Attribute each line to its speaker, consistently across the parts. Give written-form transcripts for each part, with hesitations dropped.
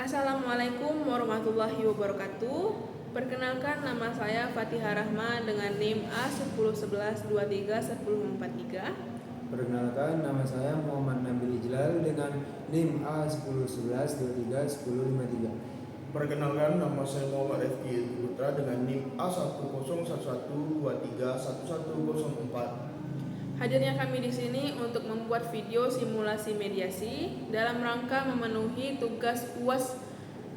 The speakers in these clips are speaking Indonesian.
Speaker 1: Assalamualaikum warahmatullahi wabarakatuh. Perkenalkan, nama saya Fatihah Rahma dengan NIM A1011231043.
Speaker 2: Perkenalkan, nama saya Muhammad Nabil Ijlal dengan NIM A1011231053.
Speaker 3: Perkenalkan, nama saya Muhammad Rifki Putra dengan NIM A1011231104.
Speaker 1: Hadirnya kami di sini untuk membuat video simulasi mediasi dalam rangka memenuhi tugas UAS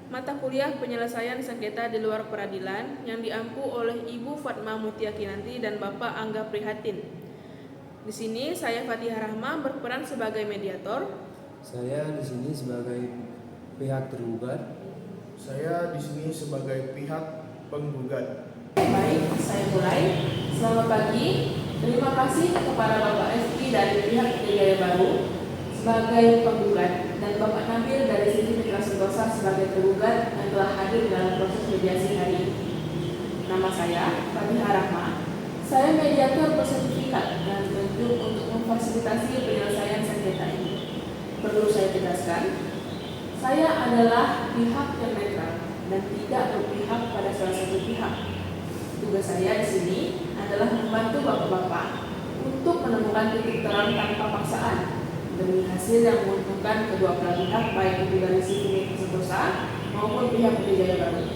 Speaker 1: mata kuliah penyelesaian sengketa di luar peradilan yang diampu oleh Ibu Fatma Mutia Kinanti dan Bapak Angga Prihatin. Di sini saya Fatihah Rahma berperan sebagai mediator.
Speaker 2: Saya di sini sebagai pihak tergugat.
Speaker 3: Saya di sini sebagai pihak penggugat.
Speaker 1: Baik, saya mulai. Selamat pagi. Terima kasih kepada Bapak Rifki dari pihak Jaya Baru sebagai penggugat dan Bapak Nabil dari sisi Mitra Sentosa sebagai tergugat yang telah hadir dalam proses mediasi hari ini. Nama saya Fatihah Rahma. Saya mediator bersertifikat dan tunjuk untuk memfasilitasi penyelesaian sengketa ini. Perlu saya tegaskan, saya adalah pihak yang netral dan tidak berpihak pada salah satu pihak. Tugas saya di sini adalah membantu bapak-bapak untuk menemukan titik terang tanpa paksaan demi hasil yang menguntungkan kedua belah pihak, baik itu dari sisi Mitra Sentosa maupun pihak Jaya Baru.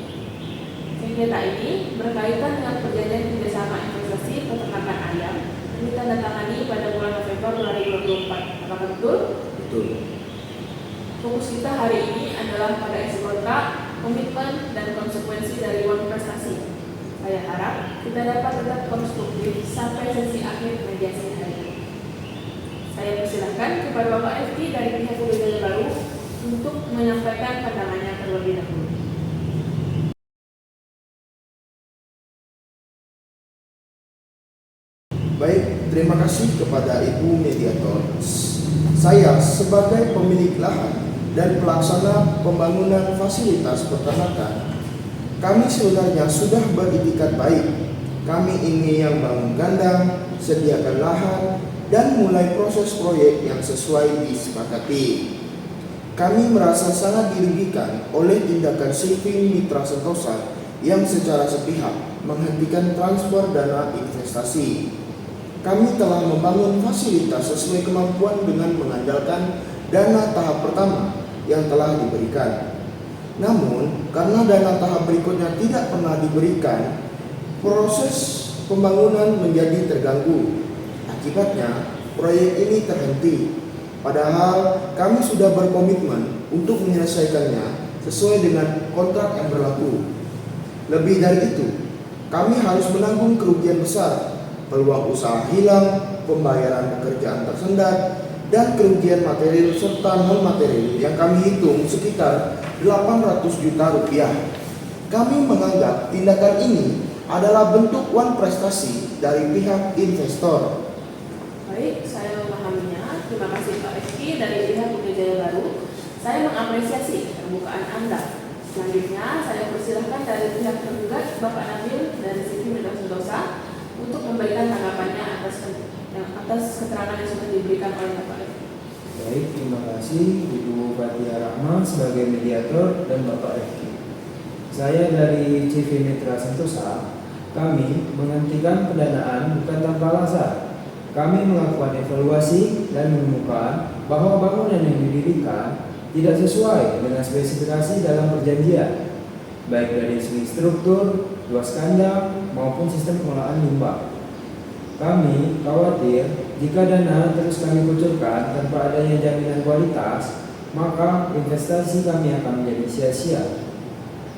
Speaker 1: Sengketa ini berkaitan dengan perjanjian kerjasama investasi peternakan ayam yang ditandatangani pada bulan November 2024. Apakah betul?
Speaker 2: Betul.
Speaker 1: Fokus kita hari ini adalah pada isi kontrak, komitmen, dan konsekuensi dari uang prestasi. Saya harap kita dapat tetap konstruktif sampai sesi akhir mediasi hari ini. Saya persilahkan kepada Bapak Rifki dari pihak Jaya Baru untuk menyampaikan pandangannya terlebih dahulu.
Speaker 3: Baik, terima kasih kepada Ibu Mediator. Saya sebagai pemilik lahan dan pelaksana pembangunan fasilitas peternakan, kami sebenarnya sudah beritikat baik. Kami ingin yang bangun kandang, sediakan lahan, dan mulai proses proyek yang sesuai disepakati. Kami merasa sangat dirugikan oleh tindakan Shifting Mitra Sentosa yang secara sepihak menghentikan transfer dana investasi. Kami telah membangun fasilitas sesuai kemampuan dengan mengandalkan dana tahap pertama yang telah diberikan. Namun, karena dana tahap berikutnya tidak pernah diberikan, proses pembangunan menjadi terganggu. Akibatnya, proyek ini terhenti. Padahal kami sudah berkomitmen untuk menyelesaikannya sesuai dengan kontrak yang berlaku. Lebih dari itu, kami harus menanggung kerugian besar, peluang usaha hilang, pembayaran pekerjaan tersendat, dan kerugian material serta non material yang kami hitung sekitar 800 juta rupiah. Kami menganggap tindakan ini adalah bentuk uang prestasi dari pihak investor.
Speaker 1: Baik, saya memahaminya. Terima kasih Pak Rifki dari pihak Jaya Baru. Saya mengapresiasi terbukaan Anda. Selanjutnya, saya persilahkan dari pihak tergugat Bapak Nabil dari sisi Mitra Sentosa untuk memberikan tanggapannya atas keterangan yang sudah diberikan oleh Bapak Rifki.
Speaker 2: Baik, terima kasih Ibu Fatihah Rahma sebagai mediator dan Bapak Rifki. Saya dari CV Mitra Sentosa. Kami menghentikan pendanaan bukan tanpa alasan. Kami melakukan evaluasi dan menemukan bahwa bangunan yang didirikan tidak sesuai dengan spesifikasi dalam perjanjian, baik dari segi struktur, luas kandang, maupun sistem pengolahan limbah. Kami khawatir jika dana terus kami kucurkan tanpa adanya jaminan kualitas, maka investasi kami akan menjadi sia-sia.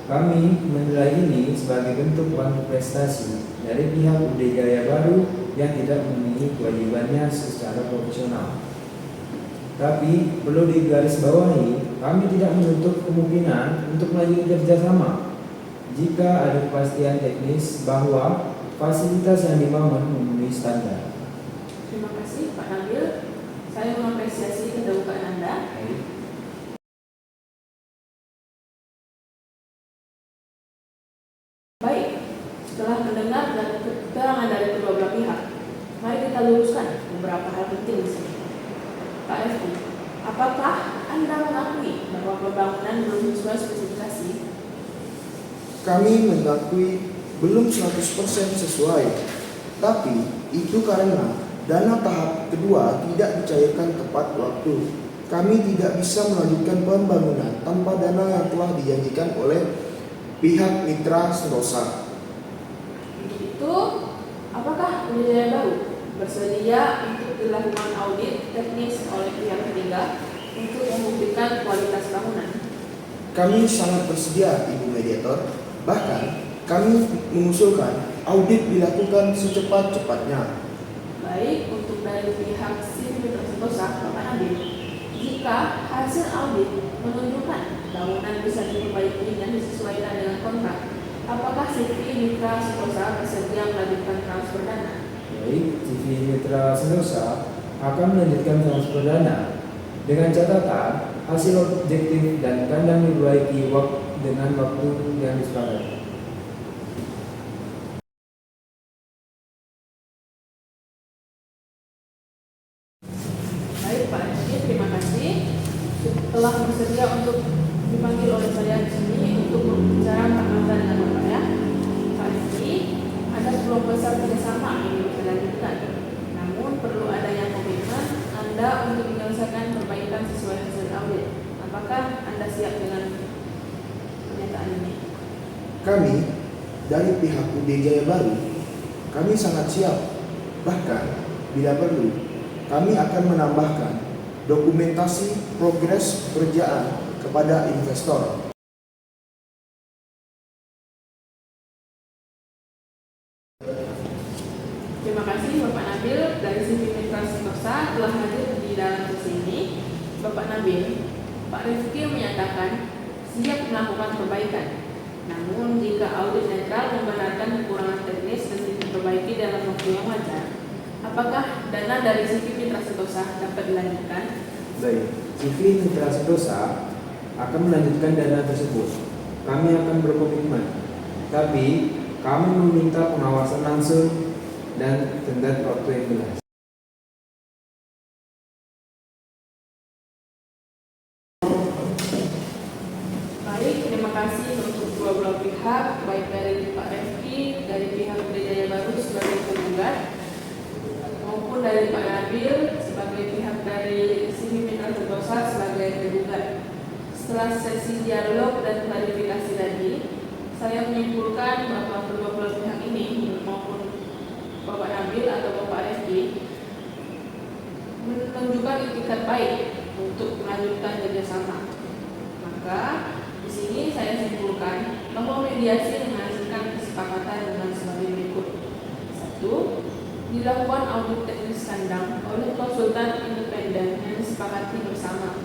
Speaker 2: Kami menilai ini sebagai bentuk uang prestasi dari pihak Jaya Baru yang tidak memenuhi kewajibannya secara profesional. Tapi perlu digarisbawahi, kami tidak menutup kemungkinan untuk melanjutkan kerjasama jika ada kepastian teknis bahwa fasilitas yang dibangun memenuhi standar.
Speaker 1: Terima kasih Pak Nabil. Saya mengapresiasi keterbukaan Anda. Baik, setelah mendengar dan keterangan dari kedua belah pihak, mari kita luruskan beberapa hal penting di sini. Pak Rifki, apakah Anda Anda mengakui bahwa pembangunan belum sesuai spesifikasi?
Speaker 3: Kami mengakui belum 100% sesuai, tapi itu karena dana tahap kedua tidak dicairkan tepat waktu. Kami tidak bisa melanjutkan pembangunan tanpa dana yang telah dijanjikan oleh pihak mitra Sentosa.
Speaker 1: Untuk itu, apakah Udayaya Baru bersedia untuk dilakukan audit teknis oleh pihak ketiga untuk membuktikan kualitas bangunan?
Speaker 3: Kami sangat bersedia, Ibu Mediator. Bahkan, kami mengusulkan audit dilakukan secepat-cepatnya.
Speaker 1: Baik, untuk dari pihak CV Mitra Sentosa, Bapak Nabil, jika hasil audit menunjukkan bangunan bisa diperbaiki dan disesuaikan dengan kontrak, apakah CV Mitra Sentosa bersedia melanjutkan transfer dana?
Speaker 2: Baik, CV Mitra Sentosa akan melanjutkan transfer dana dengan catatan hasil objektif dan kandang diperbaiki dengan waktu yang disepakati.
Speaker 1: Baik Pak Rizky, terima kasih telah bersedia untuk dipanggil oleh saya di sini untuk berbicara tentang dengan Bapak ya. Pak Rizky, ada peluang besar kerjasama yang bisa dilanjutkan. Namun perlu adanya komitmen Anda untuk menyelesaikan perbaikan sesuai hasil audit. Apakah Anda siap dengan pernyataan ini?
Speaker 3: Kami dari pihak UD Jaya Baru, kami sangat siap. Bahkan bila perlu, kami akan menambahkan dokumentasi progres pekerjaan kepada investor.
Speaker 1: Terima kasih Bapak Nabil dari CV Mitra Sentosa telah hadir di dalam sesi ini. Bapak Nabil, Pak Rizky menyatakan siap melakukan perbaikan. Namun jika audit netral membenarkan kekurangan teknis dan diperbaiki dalam waktu yang wajar, apakah dana dari CV Mitra Sentosa dapat dilanjutkan?
Speaker 2: Baik, CV Mitra Sentosa akan melanjutkan dana tersebut. Kami akan berkomitmen, tapi kami meminta pengawasan langsung dan tenggat waktu yang jelas.
Speaker 1: Baik, terima kasih untuk dua belah pihak, baik dari Pak Rizky, dari pihak Udayaya Baru sebagai penggugat, maupun dari Pak Nabil sebagai pihak dari CV Mitra Sentosa sebagai penggugat. Setelah sesi dialog dan klarifikasi tadi, saya menyimpulkan bahwa kedua belah pihak ini maupun Bapak Nabil atau Bapak Rizky menunjukkan itikat baik untuk melanjutkan kerjasama. Maka di sini saya simpulkan bahwa mediasi menghasilkan kesepakatan dengan sebagai berikut. 1. Dilakukan audit teknis kandang oleh konsultan independen yang disepakati bersama.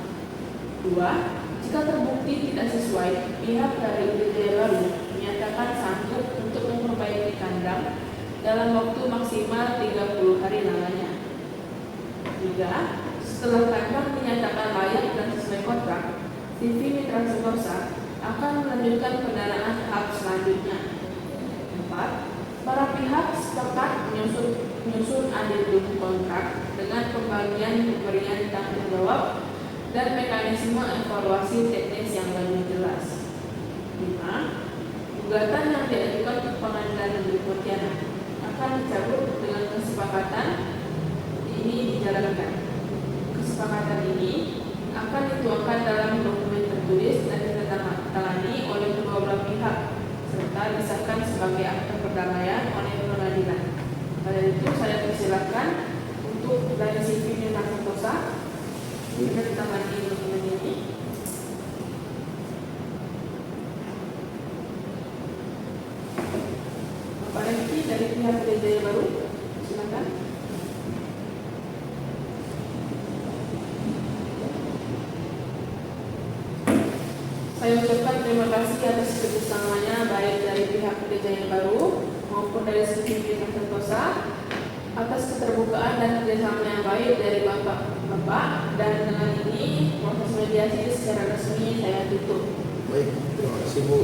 Speaker 1: 2. Jika terbukti tidak sesuai, pihak dari Udayaya Baru menyatakan sanggup untuk memperbaiki kandang dalam waktu maksimal 30 hari lamanya. 3. Setelah kandang dinyatakan layak dan sesuai kontrak, CV Mitra Sentosa akan melanjutkan pendanaan tahap selanjutnya. 4. Para pihak sepakat menyusun adendum kontrak dengan pembagian pemberian tanggung jawab dan mekanisme evaluasi teknis yang lebih jelas. 5. Gugatan yang diajukan ke Pengadilan Negeri Pontianak akan dicabut dengan kesepakatan ini dijalankan. Kesepakatan ini akan dituangkan dalam dokumen tertulis dan ditandatangani oleh kedua belah pihak serta disahkan sebagai akta perdamaian oleh pengadilan. Pada itu saya persilakan untuk dari CV Mitra Sentosa kita ditangani dokumen ini. Bapak Rizky dari pihak Udayaya Baru, silakan. Saya ucapkan terima kasih atas kerjasamanya baik dari pihak Udayaya Baru maupun dari CV Mitra Sentosa atas keterbukaan dan kerjasama yang baik dari Bapak, dan dengan ini proses mediasi secara resmi saya tutup.
Speaker 3: Baik, terima kasih Bu.